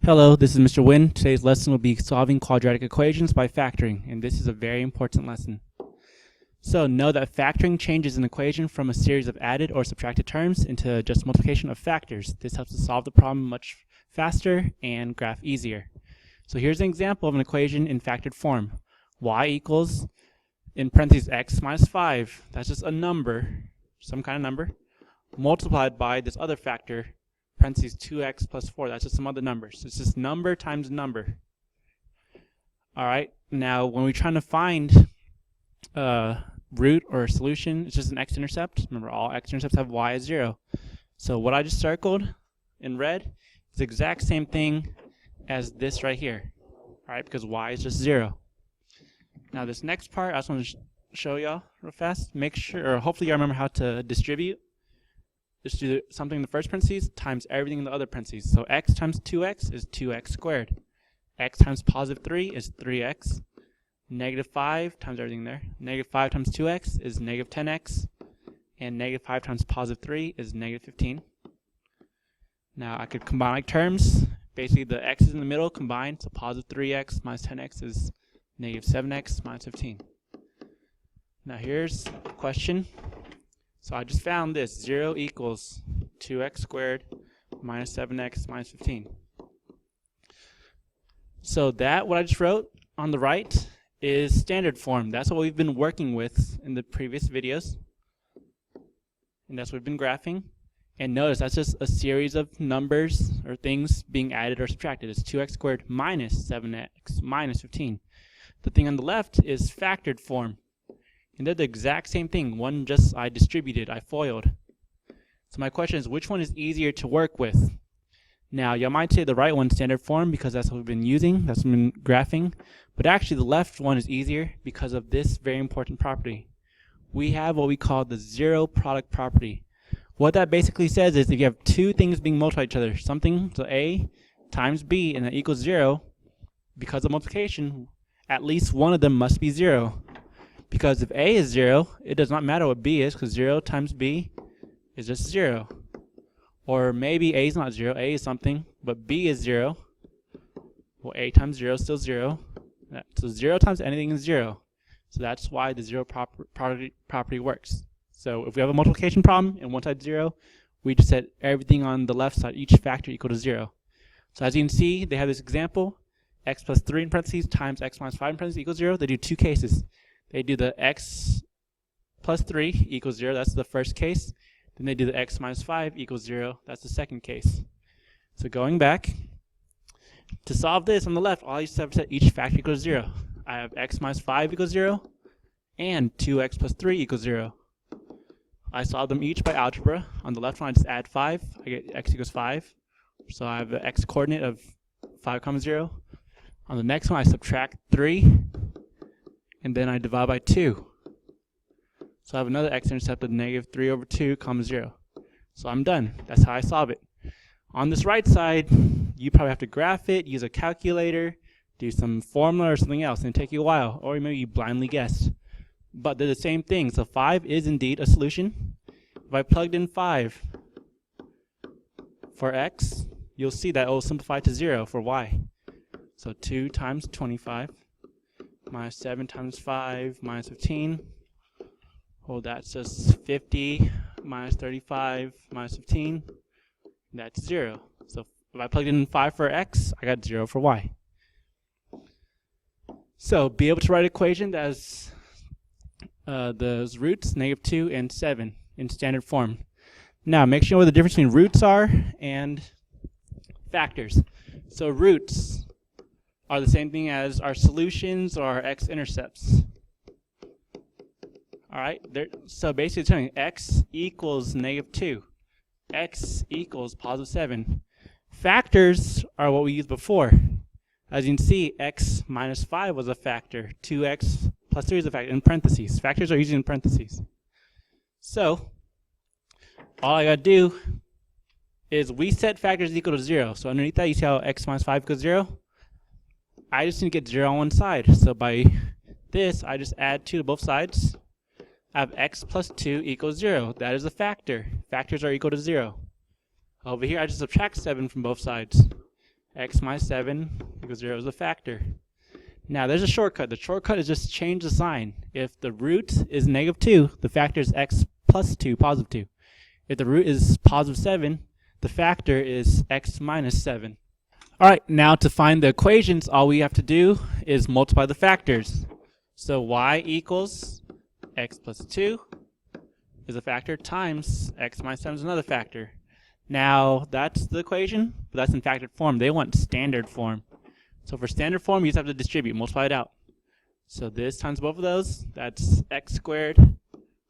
Hello, this is Mr. Wynn. Today's lesson will be solving quadratic equations by factoring, and this is a very important lesson. So know that factoring changes an equation from a series of added or subtracted terms into just multiplication of factors. This helps us solve the problem much faster and graph easier. So here's an example of an equation in factored form. Y equals, in parentheses, x minus 5. That's just a number, some kind of number, multiplied by this other factor, parentheses 2x plus 4. That's just some other numbers. It's just number times number. All right. Now, when we're trying to find root or solution, it's just an x-intercept. Remember, all x-intercepts have y as 0. So what I just circled in red is the exact same thing as this right here. All right, because y is just 0. Now, this next part, I just want to show y'all real fast. Make sure, or hopefully you remember how to distribute. Just do something in the first parentheses times everything in the other parentheses. So x times 2x is 2x squared. X times positive 3 is 3x. Negative 5 times everything there. Negative 5 times 2x is negative 10x. And negative 5 times positive 3 is negative 15. Now I could combine like terms. Basically the x's in the middle combined. So positive 3x minus 10x is negative 7x minus 15. Now here's a question. So I just found this, 0 equals 2x squared minus 7x minus 15. So that, what I just wrote on the right, is standard form. That's what we've been working with in the previous videos. And that's what we've been graphing. And notice, that's just a series of numbers or things being added or subtracted. It's 2x squared minus 7x minus 15. The thing on the left is factored form. And they're the exact same thing. One just I distributed, I FOILed. So my question is, which one is easier to work with? Now, y'all might say the right one, standard form, because that's what we've been using, that's what we've been graphing. But actually, the left one is easier because of this very important property. We have what we call the zero product property. What that basically says is if you have two things being multiplied each other, something, so A times B, and that equals 0, because of multiplication, at least one of them must be 0. Because if A is 0, it does not matter what B is, because 0 times B is just 0. Or maybe A is not 0, A is something, but B is 0. Well, A times 0 is still 0. So 0 times anything is 0. So that's why the zero property works. So if we have a multiplication problem and one side's 0, we just set everything on the left side, each factor equal to 0. So as you can see, they have this example, x plus 3 in parentheses times x minus 5 in parentheses equals 0. They do two cases. They do the x plus 3 equals 0. That's the first case. Then they do the x minus 5 equals 0. That's the second case. So going back, to solve this on the left, all I just have to set each factor equals 0. I have x minus 5 equals 0 and 2x plus 3 equals 0. I solve them each by algebra. On the left one, I just add 5. I get x equals 5. So I have the x coordinate of 5, 0. On the next one, I subtract 3. And then I divide by 2. So I have another x-intercept of negative 3 over 2, 0. So I'm done. That's how I solve it. On this right side, you probably have to graph it, use a calculator, do some formula or something else, and it'll take you a while. Or maybe you blindly guessed. But they're the same thing. So 5 is indeed a solution. If I plugged in 5 for x, you'll see that it will simplify to 0 for y. So 2 times 25. Minus 7 times 5 minus 15. Oh, that's just 50 minus 35 minus 15. That's 0. So if I plugged in 5 for x, I got 0 for y. So be able to write an equation that has those roots, negative 2 and 7, in standard form. Now, make sure you know what the difference between roots are and factors. So roots are the same thing as our solutions or our x-intercepts. All right, so basically it's telling you x equals negative 2. X equals positive 7. Factors are what we used before. As you can see, x minus 5 was a factor. 2x plus 3 is a factor in parentheses. Factors are usually in parentheses. So all I got to do is we set factors equal to 0. So underneath that, you see how x minus 5 equals 0? I just need to get 0 on one side. So by this, I just add 2 to both sides. I have x plus 2 equals 0. That is a factor. Factors are equal to 0. Over here, I just subtract 7 from both sides. x minus 7 equals 0 is a factor. Now there's a shortcut. The shortcut is just change the sign. If the root is -2, the factor is x plus 2, positive 2. If the root is positive 7, the factor is x minus 7. Alright, now to find the equations, all we have to do is multiply the factors. So y equals x plus 2 is a factor times x minus 7 is another factor. Now that's the equation, but that's in factored form. They want standard form. So for standard form, you just have to distribute, multiply it out. So this times both of those, that's x squared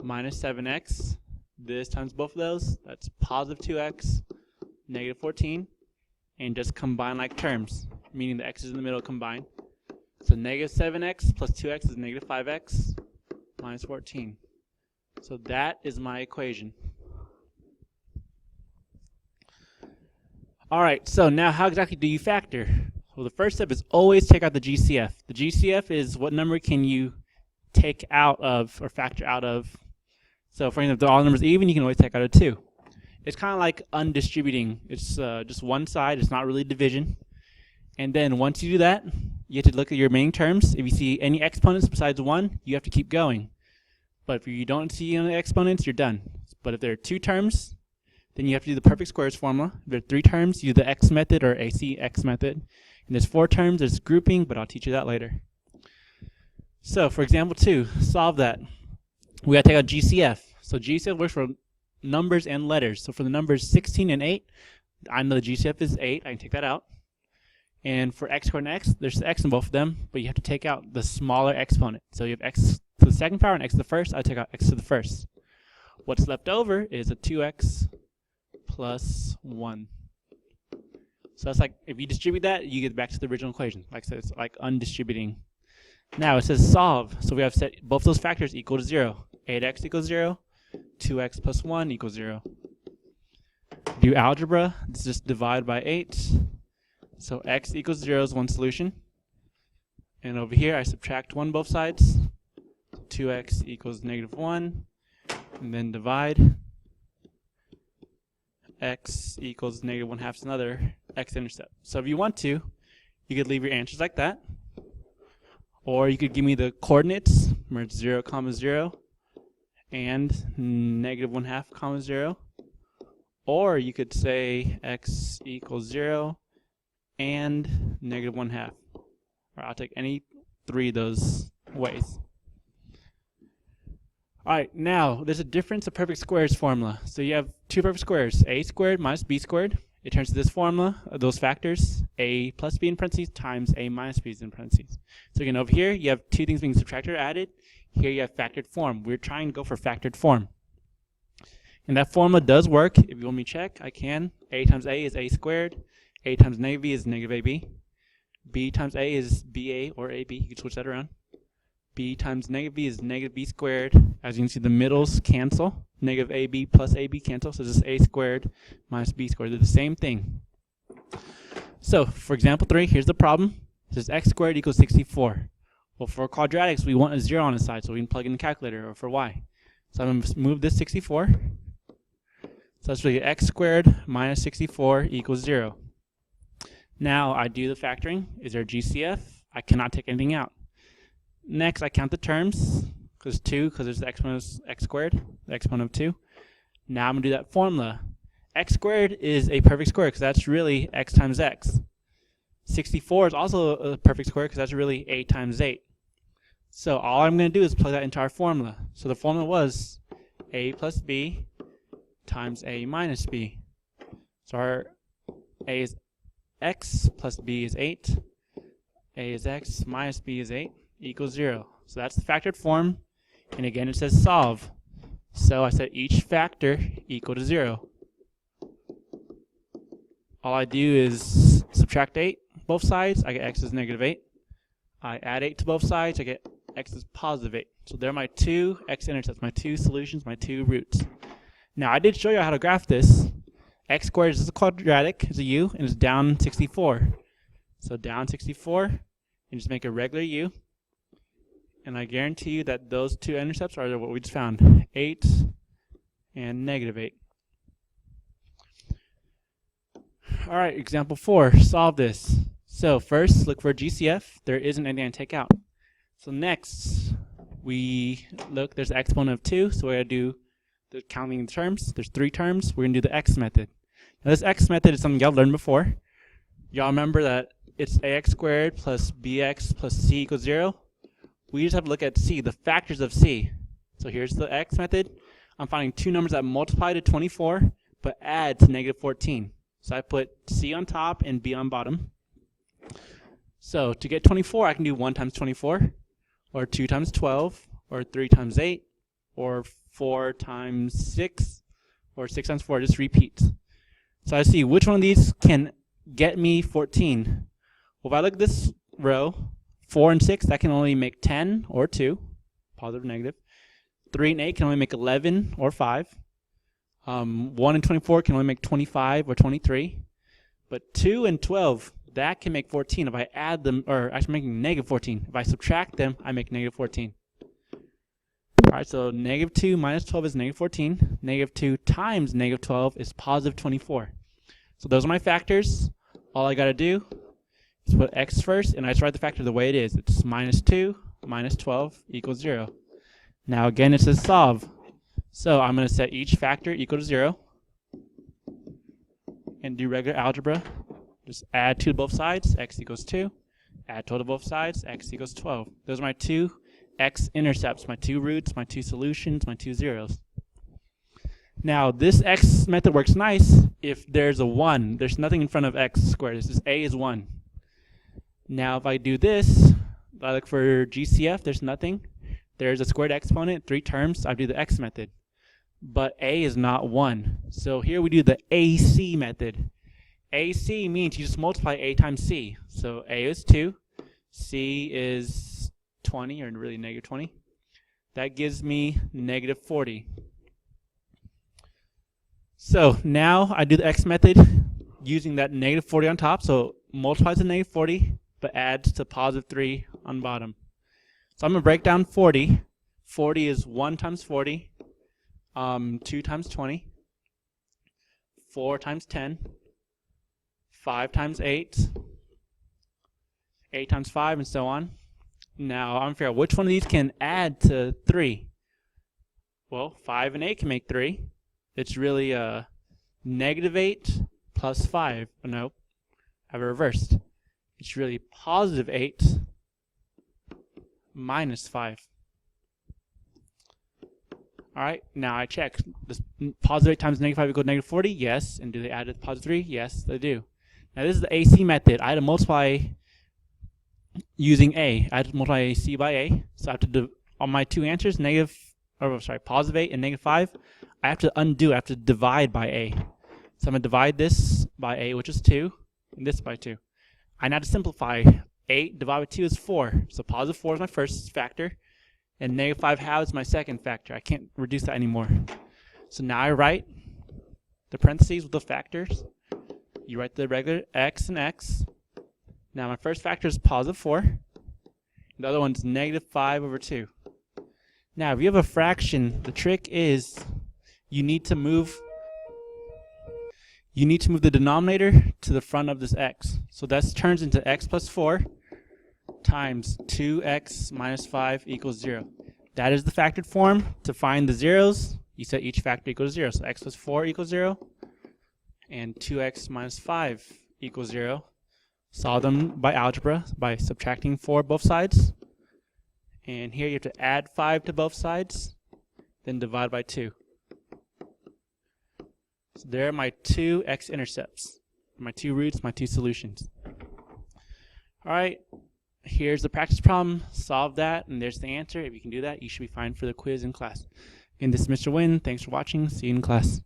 minus 7x. This times both of those, that's positive 2x, negative 14. And just combine like terms, meaning the x's in the middle combine. So negative 7x plus 2x is negative 5x minus 14. So that is my equation. Alright, so now how exactly do you factor? Well, the first step is always take out the GCF. The GCF is what number can you take out of or factor out of. So for example, if all numbers even, you can always take out a 2. It's kind of like undistributing. It's just one side. It's not really division. And then once you do that, you have to look at your remaining terms. If you see any exponents besides 1, you have to keep going. But if you don't see any exponents, you're done. But if there are 2 terms, then you have to do the perfect squares formula. If there are 3 terms, use the x method or ACX method. And there's 4 terms, there's grouping, but I'll teach you that later. So for example 2, solve that. We got to take out GCF. So GCF works for numbers and letters. So for the numbers 16 and 8, I know the GCF is 8. I can take that out. And for x squared and x, there's x in both of them, but you have to take out the smaller exponent. So you have x to the second power and x to the first. I take out x to the first. What's left over is a 2x plus 1. So that's like, if you distribute that, you get back to the original equation. Like I said, it's like undistributing. Now it says solve. So we have set both those factors equal to 0. 8x equals 0. 2x plus 1 equals 0. Do algebra, let's just divide by 8. So x equals 0 is one solution. And over here I subtract 1 both sides. 2x equals negative 1. And then divide. X equals negative 1/2 is another x-intercept. So if you want to, you could leave your answers like that. Or you could give me the coordinates, where it's 0, 0. And negative 1/2, 0. Or you could say x equals 0 and negative 1/2. Or I'll take any 3 of those ways. Alright, now there's a difference of perfect squares formula. So you have 2 perfect squares, a squared minus b squared. It turns to this formula, those factors, a plus b in parentheses times a minus b in parentheses. So again, over here you have 2 things being subtracted or added. Here you have factored form. We're trying to go for factored form. And that formula does work. If you want me to check, I can. A times a is a squared. A times negative b is negative ab. B times a is ba or ab. You can switch that around. B times negative b is negative b squared. As you can see, the middles cancel. Negative ab plus ab cancel. So this is a squared minus b squared. They're the same thing. So for example 3, here's the problem. It says x squared equals 64. Well, for quadratics, we want a 0 on the side, so we can plug in the calculator, or for y. So I'm going to move this 64. So that's really x squared minus 64 equals 0. Now I do the factoring. Is there a GCF? I cannot take anything out. Next, I count the terms, because 2, because there's the exponent of x squared, the exponent of 2. Now I'm going to do that formula. X squared is a perfect square, because that's really x times x. 64 is also a perfect square, because that's really 8 times 8. So all I'm going to do is plug that into our formula. So the formula was a plus b times a minus b. So our a is x plus b is 8. A is x minus b is 8 equals 0. So that's the factored form. And again, it says solve. So I set each factor equal to 0. All I do is subtract 8 both sides. I get x is negative 8. I add 8 to both sides. I get x is positive 8. So there are my 2 x-intercepts, my 2 solutions, my 2 roots. Now I did show you how to graph this. X squared is a quadratic, it's a u, and it's down 64. So down 64, and just make a regular u. And I guarantee you that those 2 intercepts are what we just found, 8 and negative 8. All right, example 4, solve this. So first, look for GCF. There isn't anything to take out. So next, we look, there's an exponent of 2, so we're going to do the counting terms. There's 3 terms. We're going to do the x method. Now this x method is something y'all learned before. Y'all remember that it's ax squared plus bx plus c equals 0. We just have to look at c, the factors of c. So here's the x method. I'm finding 2 numbers that multiply to 24, but add to negative 14. So I put c on top and b on bottom. So to get 24, I can do 1 times 24, or 2 times 12, or 3 times 8, or 4 times 6, or 6 times 4, just repeat. So I see which one of these can get me 14. Well, if I look at this row, 4 and 6, that can only make 10 or 2, positive or negative. 3 and 8 can only make 11 or 5. 1 and 24 can only make 25 or 23. But 2 and 12, that can make 14 if I add them, or actually making negative 14. If I subtract them, I make negative 14. Alright, so negative 2 minus 12 is negative 14. Negative 2 times negative 12 is positive 24. So those are my factors. All I got to do is put x first, and I just write the factor the way it is. It's minus 2 minus 12 equals 0. Now again, it says solve. So I'm going to set each factor equal to 0 and do regular algebra. Just add 2 to both sides, x equals 2. Add 12 to both sides, x equals 12. Those are my 2 x-intercepts, my 2 roots, my 2 solutions, my 2 zeros. Now this x method works nice if there's a 1. There's nothing in front of x squared. This is a is 1. Now if I do this, I look for GCF, there's nothing. There's a squared exponent, 3 terms, I do the x method. But a is not 1. So here we do the AC method. AC means you just multiply a times c. So a is 2, c is 20, or really negative 20. That gives me negative 40. So now I do the x method using that negative 40 on top. So multiplies to negative 40, but adds to positive 3 on bottom. So I'm going to break down 40. 40 is 1 times 40, 2 times 20, 4 times 10, 5 times 8, 8 times 5, and so on. Now I'm going to figure out which one of these can add to 3. Well, 5 and 8 can make 3. It's really negative 8 plus 5. Oh, no, I have it reversed. It's really positive 8 minus 5. Alright, now I check. This positive 8 times negative 5 equals negative 40? Yes. And do they add to the positive 3? Yes, they do. Now this is the AC method. I had to multiply using A. I had to multiply AC by A. So I have to do, on my 2 answers, positive 8 and negative 5, I have to undo. I have to divide by A. So I'm going to divide this by A, which is 2, and this by 2. I now have to simplify. 8 divided by 2 is 4. So positive 4 is my first factor, and negative 5 halves is my second factor. I can't reduce that anymore. So now I write the parentheses with the factors. You write the regular x and x. Now my first factor is positive 4. The other one's negative 5 over 2. Now if you have a fraction, the trick is you need to move the denominator to the front of this x. So that turns into x plus 4 times 2x minus 5 equals 0. That is the factored form. To find the zeros, you set each factor equals 0. So x plus 4 equals 0, and 2x minus 5 equals 0. Solve them by algebra by subtracting 4 both sides. And here you have to add 5 to both sides, then divide by 2. So there are my 2 x-intercepts, my 2 roots, my 2 solutions. All right, here's the practice problem. Solve that, and there's the answer. If you can do that, you should be fine for the quiz in class. And this is Mr. Nguyen. Thanks for watching. See you in class.